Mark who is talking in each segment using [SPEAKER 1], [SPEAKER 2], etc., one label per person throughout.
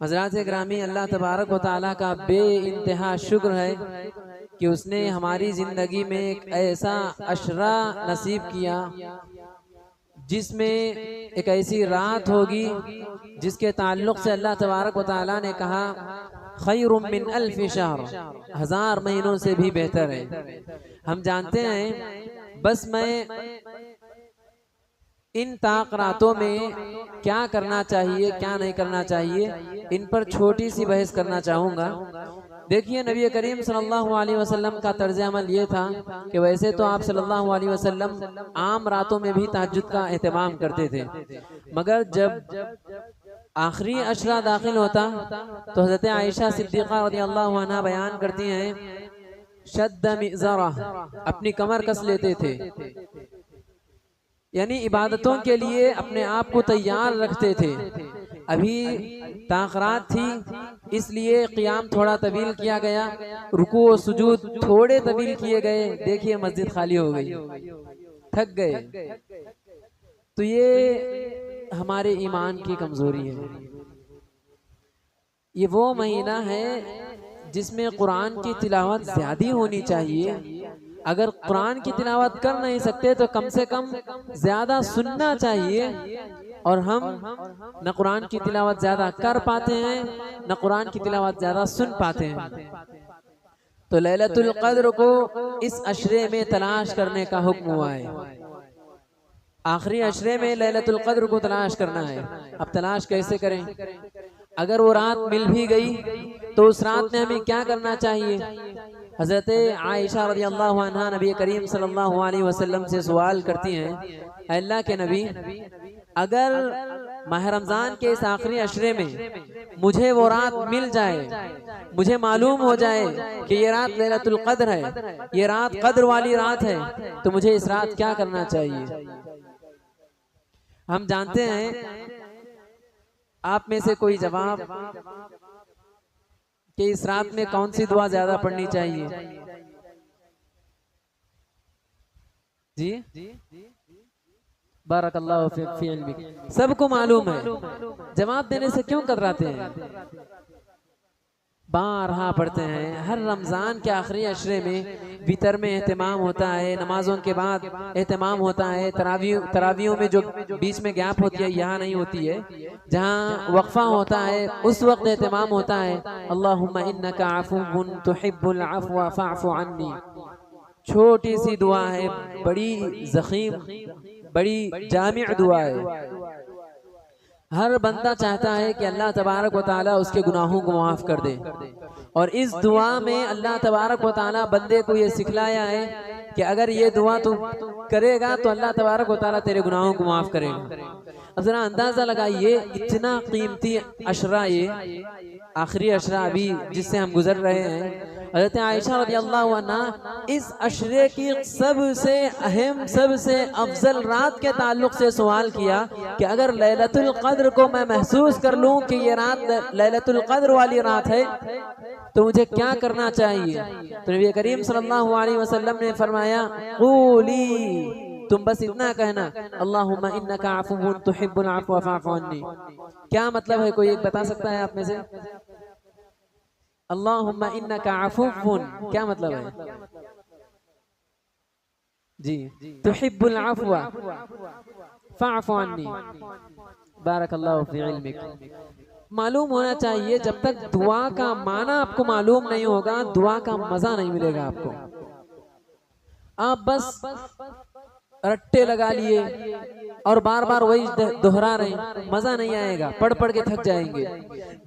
[SPEAKER 1] हज़रात ग्रामी, अल्लाह तबारक व तआला का बे इंतहा शुक्र है कि उसने हमारी ज़िंदगी में एक ऐसा अशरा नसीब किया जिसमें एक ऐसी रात होगी जिसके ताल्लुक़ से अल्लाह तबारक व तआला ने कहा खैरुम मिन 1000 शहर, 1000 महीनों से भी बेहतर है। हम जानते हैं, बस मैं इन ताक रातों में क्या करना चाहिए क्या नहीं करना चाहिए, इन पर छोटी सी बहस करना चाहूँगा। देखिए, नबी करीम सल्लल्लाहु अलैहि वसल्लम का तर्ज अमल ये था कि वैसे तो आप सल्लल्लाहु अलैहि वसल्लम आम रातों में भी तहज्जुद का एहतमाम करते थे, मगर जब आखिरी अशरा दाखिल होता तो हज़रत आयशा सिद्दीक़ा रज़ियल्लाहु अन्हा बयान करती हैं, शद्द मिज़रा, अपनी कमर कस लेते थे, यानी इबादतों के लिए अपने आप को तैयार रखते थे। अभी ताख़रात थी, इसलिए क़ियाम थोड़ा तवील किया गया, रुकू और सुजूद थोड़े तवील किए गए। देखिए, मस्जिद खाली हो गई, थक गए। तो ये हमारे ईमान की कमज़ोरी है। ये वो महीना है जिसमें कुरान की तिलावत ज़्यादा होनी चाहिए। अगर कुरान की तिलावत कर नहीं सकते तो कम से कम ज़्यादा सुनना चाहिए, और हम न कुरान की तिलावत ज़्यादा कर पाते हैं न कुरान की तिलावत ज़्यादा सुन पाते हैं। तो लैलतुल क़द्र को इस अशरे में तलाश करने का हुक्म हुआ है। आखिरी अशरे में लैलतुल क़द्र को तलाश करना है। अब तलाश कैसे करें? अगर वो रात मिल भी गई तो उस रात में हमें क्या करना चाहिए? हज़रत आयशा रज़ियल्लाहु अन्हा नबी करीम सल्लल्लाहु अलैहि वसल्लम से सवाल करती हैं, अल्लाह के नबी, अगर माह रमज़ान के इस आखिरी अशरे में मुझे वो रात मिल जाए, मुझे मालूम हो जाए कि ये रात लैलतुल क़द्र है, ये रात क़द्र वाली रात है, तो मुझे इस रात क्या करना चाहिए? हम जानते हैं, आप में से कोई जवाब कि इस रात में कौन सी दुआ ज्यादा पढ़नी चाहिए? जी, बारकल्लाहु फी इल्मिक। सबको मालूम है, जवाब देने से क्यों कतराते हैं? बारहा पढ़ते हैं। हर रमज़ान के आखिरी अशरे में वितर में एहतमाम होता है, नमाजों के बाद एहतमाम होता है, तरावियों में जो बीच में गैप होती है यहाँ नहीं होती है, जहाँ वक्फा होता है उस वक्त एहतमाम होता है। अल्लाहुम्मा इन्नका अफ़ुव्वुन तुहिब्बुल अफ़्व फ़अफ़ु अन्नी। छोटी सी दुआ है, बड़ी ज़ख़ीम, बड़ी जामिअ दुआ है। हर बंदा चाहता है कि अल्लाह तबारक व तआला उसके गुनाहों को माफ़ कर दे, और इस दुआ में अल्लाह तबारक व तआला बंदे को ये सिखलाया है कि अगर ये दुआ तू करेगा तो अल्लाह तबारक व तआला तेरे गुनाहों को माफ़ करेगा। अब ज़रा अंदाज़ा लगाइए, इतना कीमती अशरा, ये आखिरी अशरा अभी जिससे हम गुजर रहे हैं। हज़रत आयशा रज़ियल्लाहु अन्हा इस अशरे की सबसे अहम, सबसे अफजल रात के ताल्लुक़ से सवाल किया कि अगर लैलतुल क़द्र को मैं महसूस कर लूँ कि ये रात लैलतुल क़द्र वाली रात है तो मुझे क्या करना चाहिए? तो नबी करीम सल्लल्लाहु अलैहि वसल्लम ने फरमाया, क़ूली, तुम बस इतना कहना, अल्लाहुम्मा इन्नका अफ़ुव्वुन तुहिब्बुल अफ़्व फ़अफ़ु अन्नी। क्या मतलब है? कोई एक बता सकता है आप में से? अल्लाहुम्मा इन्नका अफ़ुव्वुन क्या मतलब है? जी, तुहिब्बुल अफ़्व फ़अफ़ु अन्नी। बारकल्लाहु फी इल्मिक। मालूम होना चाहिए, जब तक दुआ का माना आपको मालूम नहीं होगा, दुआ का मजा नहीं मिलेगा आपको। आप बस रट्टे लगा लिए और बार बार वही दोहरा रहे, मजा नहीं आएगा, पढ़ पढ़ के थक जाएंगे।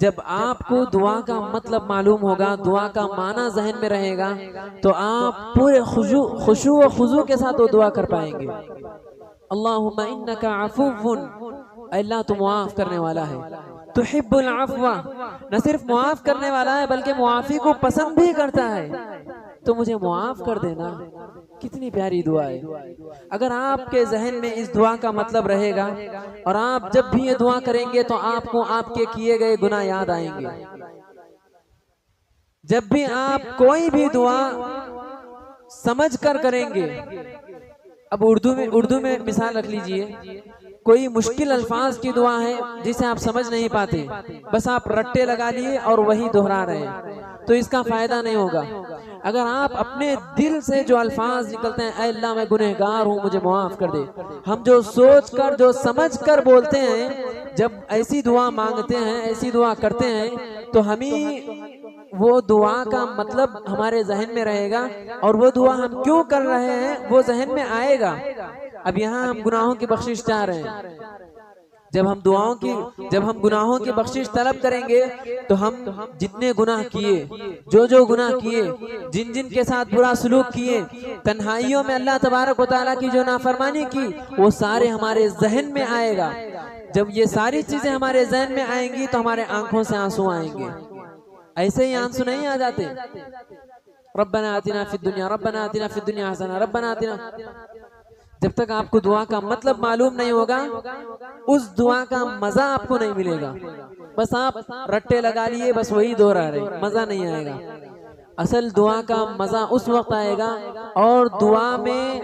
[SPEAKER 1] जब आपको दुआ का मतलब मालूम होगा, दुआ का माना जहन में रहेगा, तो आप पूरे खुशू व खुजू के साथ वो दुआ कर पाएंगे। अल्लाहुम्मा इन्नका अफुव्वुन, अल्लाह तो मुआफ करने वाला है, तुहिब्बुल अफ़्वा, न सिर्फ मुआफ करने वाला है बल्कि मुआफी को पसंद भी करता है, तो मुझे मुआफ कर देना। कितनी प्यारी दुआ है। अगर आपके जहन में इस दुआ का मतलब रहेगा और आप जब भी ये दुआ करेंगे तो आपको आपके किए गए गुनाह याद आएंगे। जब भी आप कोई भी दुआ समझ कर करेंगे, अब उर्दू में मिसाल रख लीजिए, कोई मुश्किल अल्फाज की दुआ है जिसे आप समझ नहीं पाते, बस आप रट्टे लगा लिए और वही दोहरा रहे हैं, तो इसका फायदा नहीं होगा। अगर आप अपने दिल से जो अल्फाज निकलते हैं, ऐ अल्लाह मैं गुनहगार हूँ मुझे मुआफ कर दे, हम जो सोच कर जो समझ कर बोलते हैं, जब ऐसी दुआ मांगते हैं, ऐसी दुआ करते हैं, तो हमें वो दुआ का मतलब हमारे जहन में रहेगा और वो दुआ हम क्यों कर रहे हैं वो जहन में आएगा। अब यहाँ हम गुनाहों की बख्शिश चाह रहे हैं, जब हम गुनाहों की बख्शिश तलब करेंगे तो हम जितने गुनाह किए, जो गुनाह किए, जिन के साथ बुरा सलूक किए, तन्हाइयों में अल्लाह तबारक व तआला की जो नाफरमानी की, वो सारे हमारे जहन में आएगा। जब ये सारी चीजें हमारे जहन में आएंगी तो हमारे आंखों से आंसू आएंगे। ऐसे ही आंसू नहीं आ जाते। रब्बना आतिना फिद दुनिया, रब्बना आतिना फिद दुनिया हसना, रब्बना आतिना। जब तक आपको दुआ का मतलब मालूम नहीं होगा, उस दुआ का मजा आपको नहीं मिलेगा। बस आप रट्टे लगा लिए, बस वही दोहरा रहे, मजा नहीं आएगा। असल दुआ का मजा उस वक्त आएगा और दुआ में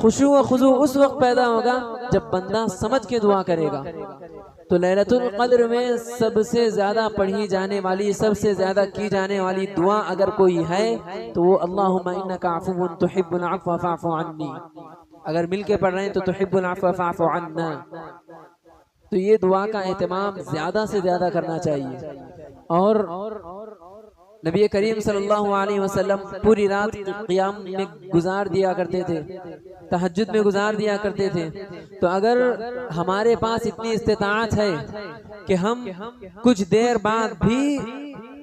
[SPEAKER 1] खुशू व खुजू उस वक्त पैदा होगा जब बंदा समझ के दुआ करेगा। तो लैलतुल क़द्र में सबसे ज्यादा पढ़ी जाने वाली, सबसे ज्यादा की जाने वाली दुआ अगर कोई है तो वो अल्लाहुम्मा इन्नका अफ़ुव्वुन तुहिब्बुल अफ़्व फ़अफ़ु अन्नी। अगर मिल के पढ़ रहे हैं तो तुहिब्बुल अफ़्व फ़अफ़ु अन्ना। तो ये दुआ का एहतमाम ज्यादा से ज्यादा करना चाहिए। और नबी करीम सल्लल्लाहु अलैहि वसल्लम पूरी रात क़ियाम में गुजार दिया करते थे, तहज्जुद में गुजार दिया करते थे। तो अगर हमारे पास इतनी इस्तिताअत है कि हम कुछ देर बाद भी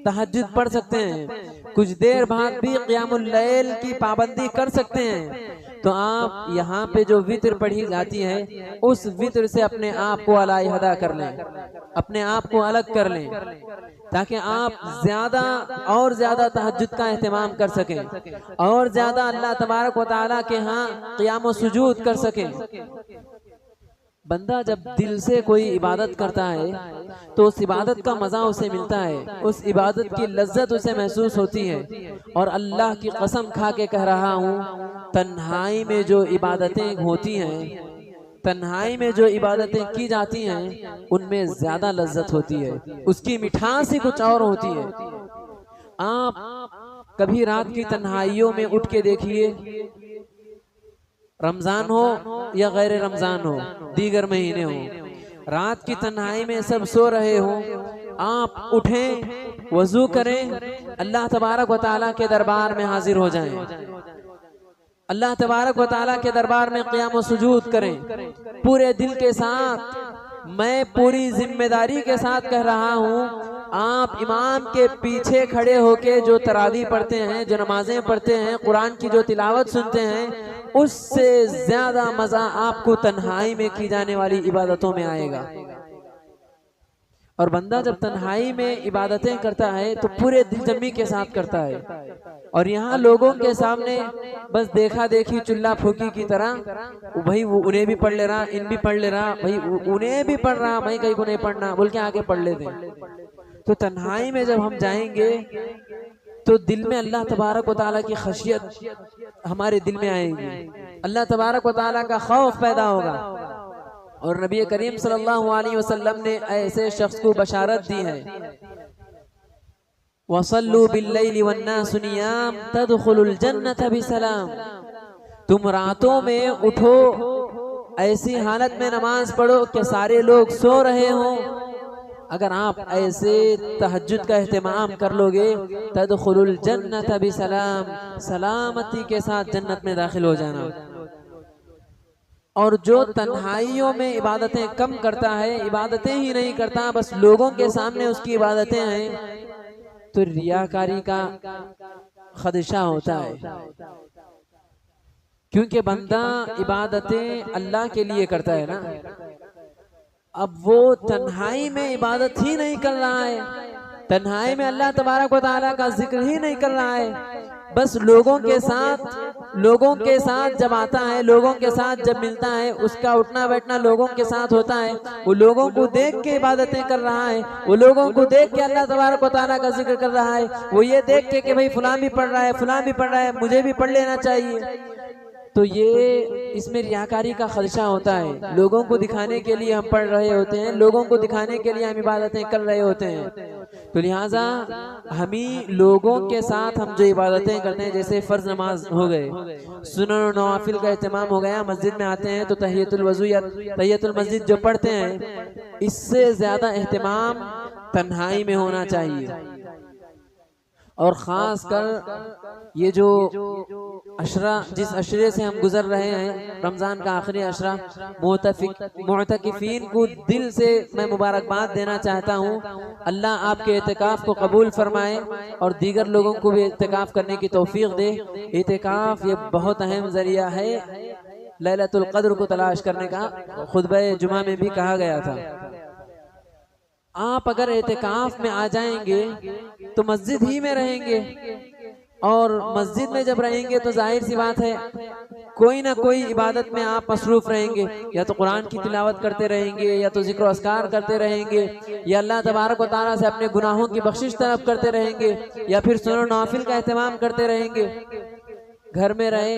[SPEAKER 1] तहज्जुद पढ़ सकते हैं, कुछ देर बाद भी क़ियामुल लैल की पाबंदी कर सकते हैं, तो आप यहाँ पे जो वित्र पढ़ी जाती है उस वित्र से अपने आप को अलग कर लें, अपने आप को अलग कर लें, ताकि आप ज्यादा और ज्यादा तहज्जुद का एहतमाम कर सकें और ज्यादा अल्लाह तबारक व तआला के यहाँ क़ियाम व सुजूद कर सकें। बंदा जब दिल से कोई इबादत करता है तो उस इबादत का मजा उसे मिलता है, उस इबादत की लज्जत उसे महसूस होती है। और अल्लाह की कसम खा के कह रहा हूँ, तन्हाई में जो इबादतें होती हैं, तन्हाई में जो इबादतें की जाती हैं, उनमें ज्यादा लज्जत होती है, उसकी मिठास ही कुछ और होती है। आप कभी रात की तन्हाइयों में उठ के देखिए, रमजान हो या गैर रमजान हो, दीगर महीने हो, रात की तन्हाई में सब सो रहे हो, आप उठें, वजू करें, अल्लाह तबारक व तआला के दरबार में हाजिर हो जाएं, अल्लाह तबारक व तआला के दरबार में क़ियाम व सुजूद करें पूरे दिल के साथ। मैं पूरी जिम्मेदारी के साथ कह रहा हूँ, आप इमाम के पीछे खड़े होके जो तरावी पढ़ते हैं, जो नमाजें पढ़ते हैं, कुरान की जो तिलावत सुनते हैं, उससे ज्यादा मजा आपको तन्हाई में की जाने वाली इबादतों में आएगा। और बंदा जब तन्हाई में इबादतें करता है तो पूरे दिलजमी के साथ करता है। और यहाँ लोगों के सामने बस देखा देखी, चुल्ला फूकी की तरह, भाई वो उन्हें भी पढ़ ले रहा, इन भी पढ़ ले रहा, भाई उन्हें भी पढ़ रहा, भाई कहीं को नहीं पढ़ना बोल के आगे पढ़ लेते। तो तन्हाई में जब हम जाएंगे तो दिल में अल्लाह तबारक व तआला की खशियत हमारे दिल में आएगी, अल्लाह तबारक व तआला का खौफ पैदा होगा। और नबी करीम सल्लल्लाहु अलैहि वसल्लम ने ऐसे शख्स को बशारत दी है, वसल्लू बिल्लैलि वन्नासु नियाम तदखुलुल जन्नत बिसलाम। तुम रातों में उठो, ऐसी हालत में नमाज पढ़ो कि सारे लोग सो रहे हों अगर आप ऐसे तहज्जुद का एहतमाम कर लोगे तदखुलुल जन्नत बिसलाम, सलामती के साथ जन्नत में दाखिल हो जाना। और जो तन्हाइयों में इबादतें कम करता है, इबादतें ही नहीं करता, बस लोगों के सामने उसकी इबादतें हैं, तो रियाकारी का खदशा होता है। क्योंकि बंदा इबादतें अल्लाह के लिए करता है ना। अब वो तन्हाई में इबादत ही नहीं कर रहा है, तन्हाई में अल्लाह तबारक व तआला का जिक्र ही नहीं कर रहा है, बस लोगों के साथ जब आता है, लोगों के साथ जब मिलता है, उसका उठना बैठना लोगों के साथ होता है, वो लोगों को देख के इबादतें कर रहा है, वो लोगों को देख के अल्लाह तबारक व तआला का जिक्र कर रहा है, वो ये देख के कि भाई फलां भी पढ़ रहा है, फलां भी पढ़ रहा है, मुझे भी पढ़ लेना चाहिए। तो ये इसमें रियाकारी का खदशा होता है। लोगों को दिखाने के लिए हम पढ़ रहे होते हैं, लोगों को दिखाने के लिए हम इबादतें कर रहे होते हैं। तो लिहाजा हम ही लोगों के साथ हम जो इबादतें करते हैं, जैसे फ़र्ज नमाज हो गए, सुनन और नवाफिल का एहतमाम हो गया, मस्जिद में आते हैं तो तहियतुल वज़ू या तहियतुल मस्जिद जो पढ़ते हैं, इससे ज़्यादा एहतमाम तन्हाई में होना चाहिए। और ख़ास कर ये जो अशरा, जिस अशरे से हम गुजर रहे हैं, रमज़ान का आखिरी अशरा, मुअतकिफ़ीन को दिल से मैं मुबारकबाद देना चाहता हूँ। अल्लाह आपके एतिकाफ़ को कबूल फरमाए और दीगर लोगों को भी एतिकाफ़ करने की तौफीक दे। एतिकाफ़ ये बहुत अहम ज़रिया है लैलतुल क़द्र को तलाश करने का, खुतबे जुमा में भी कहा गया था। आप अगर एतिकाफ में आ जाएंगे तो मस्जिद ही में रहेंगे, और मस्जिद में जब रहेंगे तो जाहिर सी बात है कोई ना कोई इबादत में आप मसरूफ रहेंगे, या तो कुरान की तिलावत करते रहेंगे, या तो जिक्र अस्कार करते रहेंगे, या अल्लाह तबारक व तआला से अपने गुनाहों की बख्शिश तलब करते रहेंगे, या फिर सुनन नवाफिल का एहतमाम करते रहेंगे। घर में रहे,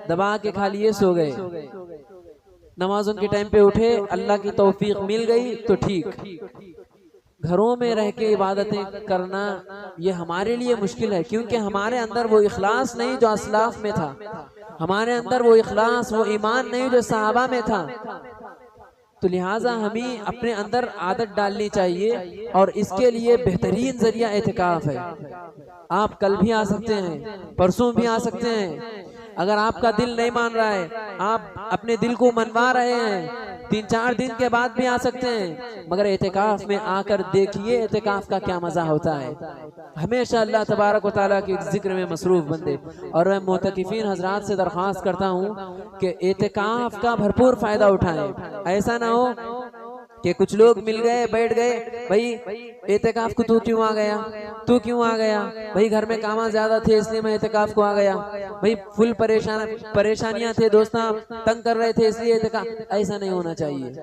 [SPEAKER 1] दबा के खा लिए, सो गए, नमाजों के टाइम पे उठे, अल्लाह की तौफीक मिल गई तो ठीक। घरों में रह के इबादतें करना ये हमारे लिए मुश्किल है, क्योंकि हमारे अंदर वो इखलास नहीं जो असलाफ में था, हमारे अंदर वो इखलास, वो ईमान नहीं जो सहाबा में था। तो लिहाजा हमें अपने अंदर आदत डालनी चाहिए, और इसके लिए बेहतरीन जरिया एतिकाफ है। आप कल भी आ सकते हैं, परसों भी आ सकते हैं। अगर आपका दिल नहीं मान रहा है, आप अपने दिल को मनवा रहे हैं, 3-4 दिन के बाद भी आ सकते हैं, मगर एतिकाफ में आकर देखिए एतिकाफ का क्या मजा होता है। हमेशा अल्लाह तबारक व तआला के जिक्र में मसरूफ बंदे। और मैं मुतकिफीन हजरात से दरख्वास्त करता हूँ कि एतिकाफ का भरपूर फायदा उठाएं। ऐसा ना हो कि कुछ लोग मिल गए, बैठ गए, भाई एतिकाफ को तू क्यों आ गया, तू क्यों आ गया, भाई घर में काम ज्यादा थे इसलिए मैं एतिकाफ को आ गया, भाई फुल परेशानियां थे, दोस्त तंग कर रहे थे इसलिए एतिकाफ। ऐसा नहीं होना चाहिए।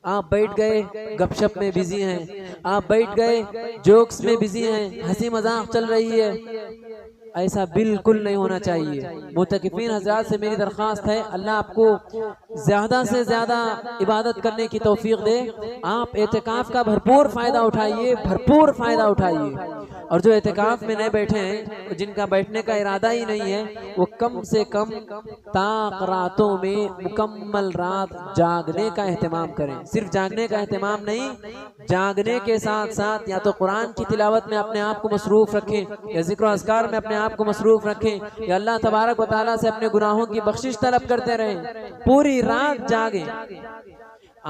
[SPEAKER 1] आप बैठ गए गपशप में बिजी हैं, आप बैठ गए जोक्स में बिजी हैं, हंसी मजाक चल रही है, ऐसा बिल्कुल नहीं होना चाहिए। मुतकिफीन हज़रात से मेरी दरख्वास्त है, अल्लाह आपको ज़्यादा से ज़्यादा इबादत करने की तौफीक दे। आप एतिकाफ का भरपूर फ़ायदा उठाइए, भरपूर फ़ायदा उठाइए। और जो एतिकाफ में नहीं बैठे हैं, जिनका बैठने का इरादा ही नहीं है, वो कम से कम ताक रातों में मुकम्मल रात जागने का एहतमाम करें। सिर्फ जागने का एहतमाम नहीं, जागने के साथ साथ या तो कुरान की तिलावत में अपने आप को मसरूफ रखें, या जिक्र अस्कार में अपने आप को मसरूफ रखें, या अल्लाह तबारक व तआला से अपने गुनाहों की बख्शिश तलब करते रहें, पूरी रात जागें।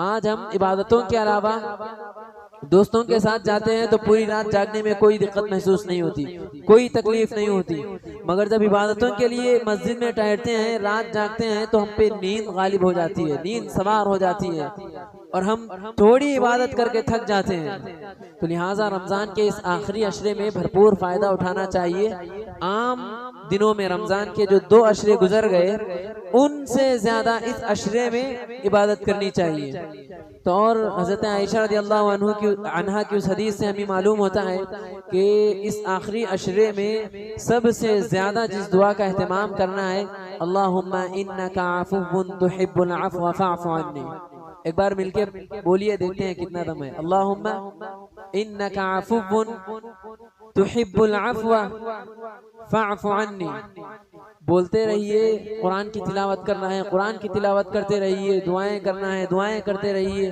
[SPEAKER 1] आज हम इबादतों के अलावा दोस्तों के साथ जाते हैं तो पूरी रात जागने में कोई दिक्कत महसूस नहीं होती, कोई तकलीफ नहीं होती, मगर जब इबादतों के लिए मस्जिद में ठहरते हैं, रात जागते हैं, तो हम पे नींद गालिब हो जाती है, नींद सवार हो जाती है, और हम थोड़ी इबादत करके थक जाते हैं। तो लिहाजा रमज़ान के इस आखिरी अशरे में भरपूर फ़ायदा उठाना चाहिए। आम दिनों में रमज़ान के जो 2 अशरे गुजर गए, उनसे ज़्यादा इस अशरे में इबादत करनी चाहिए। तो और हज़रत आयशा रज़ियल्लाहु अन्हा की उस हदीस से हमें मालूम होता है कि इस आखिरी अशरे में सबसे ज़्यादा जिस दुआ का एहतमाम करना है, अल्लाहुम्मा इन्नका अफ़ुव्वुन तुहिब्बुल अफ़्व फ़अफ़ु अन्नी। एक बार मिलके बोलिए, देखते हैं कितना दम है। अल्लाहुम्मा इन्नका अफ़ुव्वुन तुहिब्बुल अफ़्व फ़अफ़ु अन्नी। बोलते रहिए कुरान की तिलावत करना है, कुरान की तिलावत करते रहिए, दुआएं करना है, दुआएं करते रहिए,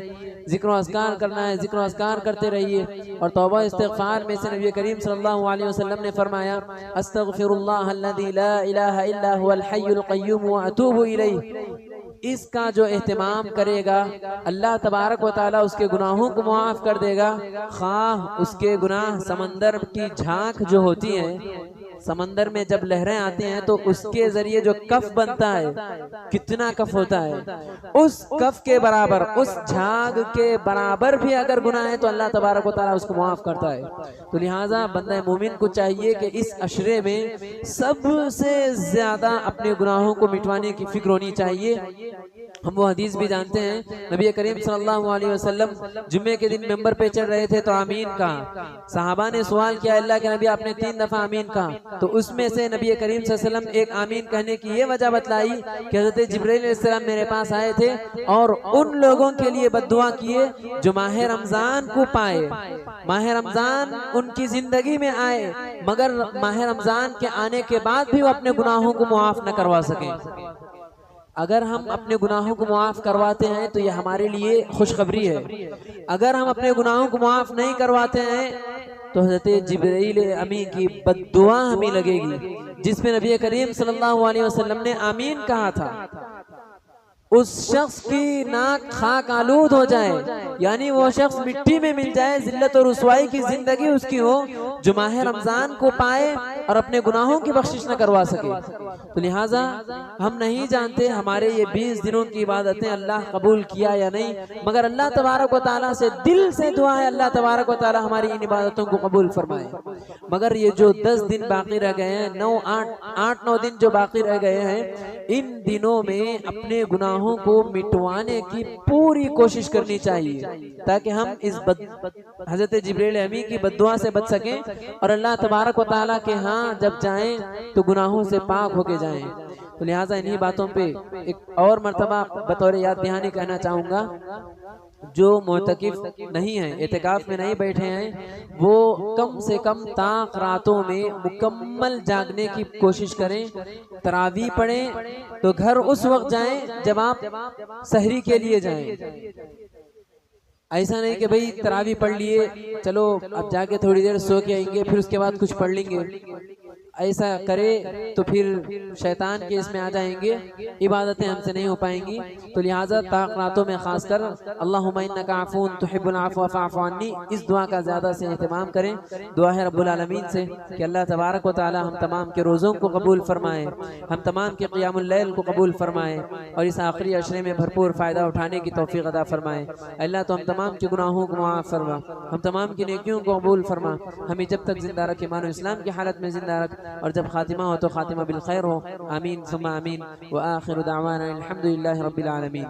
[SPEAKER 1] जिक्र अस्कार करना है, जिक्र अस्कार करते रहिए। और तौबा इस्तिग़फ़ार में से नबी करीम सल्लल्लाहु अलैहि वसल्लम ने फरमाया, अस्तग़फ़िरुल्लाह अल्लज़ी ला इलाहा इल्ला हुवल हय्युल क़य्यूम व अतूबु इलैह। इसका जो एहतमाम करेगा अल्लाह तबारक व तआला उसके गुनाहों को मुआफ़ कर देगा, खाह उसके गुनाह समंदर की झांक जो होती है, समंदर में जब लहरें आती हैं तो उसके जरिए जो कफ बनता है, कितना कफ होता है, उस कफ के बराबर, उस झाग के बराबर भी अगर गुनाह है तो अल्लाह तबारक व तआला उसको माफ करता है। तो लिहाजा बंदा मोमिन को चाहिए कि इस अशरे में सबसे ज्यादा अपने गुनाहों को मिटवाने की फिक्र होनी चाहिए। हम वो हदीस भी जानते हैं, नबी करीम सल्लल्लाहु अलैहि वसल्लम जुम्मे के दिन मेंबर पे चढ़ रहे थे तो आमीन कहा। सहाबा ने सवाल किया, अल्लाह के नबी आपने 3 दफा आमीन कहा, तो उसमें से नबी करीम सल्लल्लाहु अलैहि वसल्लम एक आमीन कहने की ये वजह बतलाई कि हज़रत जिब्रील अलैहिस्सलाम मेरे पास आए थे और उन लोगों के लिए बद्दुआ किए जो माह रमजान को पाए, माह रमजान उनकी जिंदगी में आए मगर माह रमजान के आने के बाद भी वो अपने गुनाहों को मुआफ न करवा सके। अगर हम अपने गुनाहों को मुआफ़ करवाते हैं तो ये हमारे लिए खुशखबरी है। अगर हम अपने गुनाहों को मुआफ़ नहीं करवाते हैं तो हज़रत जिब्रील अमीन की बद्दुआ हमें लगेगी, जिसमें नबी करीम सल्लल्लाहु अलैहि वसल्लम ने आमीन कहा था। उस शख्स की नाक खाक आलूद हो जाए, यानी वो शख्स मिट्टी में मिल जाए, जिल्लत और रुसवाई की जिंदगी उसकी हो, जो माह रमजान को पाए और अपने गुनाहों की बख्शिश न करवा सके। तो लिहाजा हम नहीं जानते हमारे ये 20 दिनों की इबादतें अल्लाह कबूल किया या नहीं, मगर अल्लाह तबारक व तआला से दिल से दुआ है अल्लाह तबारक व तआला हमारी इन इबादतों को कबूल फरमाए। मगर ये जो 10 दिन बाकी रह गए हैं, 8-9 दिन जो बाकी रह गए हैं, इन दिनों में अपने गुनाहों को मिटवाने की पूरी कोशिश करनी चाहिए ताकि हम इस हज़रत जिब्रील अमीन की बद्दुआ से बच सकें और अल्लाह तबारक व तआला के यहाँ जब जाएं तो गुनाहों से पाक होके जाएं। तो लिहाजा इन्हीं बातों पे एक और मर्तबा बतौर याद दहानी कहना चाहूँगा, जो मोतकिफ नहीं है, एतिकाफ में नहीं बैठे हैं, वो कम से कम ताक रातों में मुकम्मल जागने की कोशिश करें। तरावी पढ़ें तो घर उस वक्त जाएं जब आप सहरी के लिए जाएं। ऐसा नहीं कि भाई तरावी पढ़ लिए, चलो अब जाके थोड़ी देर सो के आएंगे फिर उसके बाद कुछ पढ़ लेंगे। ऐसा करे तो फिर शैतान के इसमें आ जाएंगे, इबादतें हमसे नहीं हो पाएंगी। तो लिहाजा ताक़रातों में खासकर अल्लाहुम्मा इन्नका अफ़ून तुहिब्बुल अफ़्व फ़अफ़ु अन्नी, इस दुआ का ज़्यादा से एहतमाम करें। दुआ है रब्बुल आलमीन से कि अल्लाह तबारक व तआला हम तमाम के रोज़ों को कबूल फरमाए, हम तमाम के क़ियामुल लैल को कबूल फरमाए और इस आखिरी अशरे में भरपूर फ़ायदा उठाने की तौफ़ीक़ अता फरमाए। अल्लाह तो हम तमाम के गुनाहों को माफ़ फरमा, हम तमाम की नेकियों को कबूल फरमा, हमें जब तक ज़िंदा रखे ईमान इस्लाम की हालत में ज़िंदा रख, और जब खातिमा हो तो खातिमा बिल खैर हो। आमीन सुम्मा आमीन व आखिरु दावाना अल्हम्दुलिल्लाहि रब्बिल आलमीन।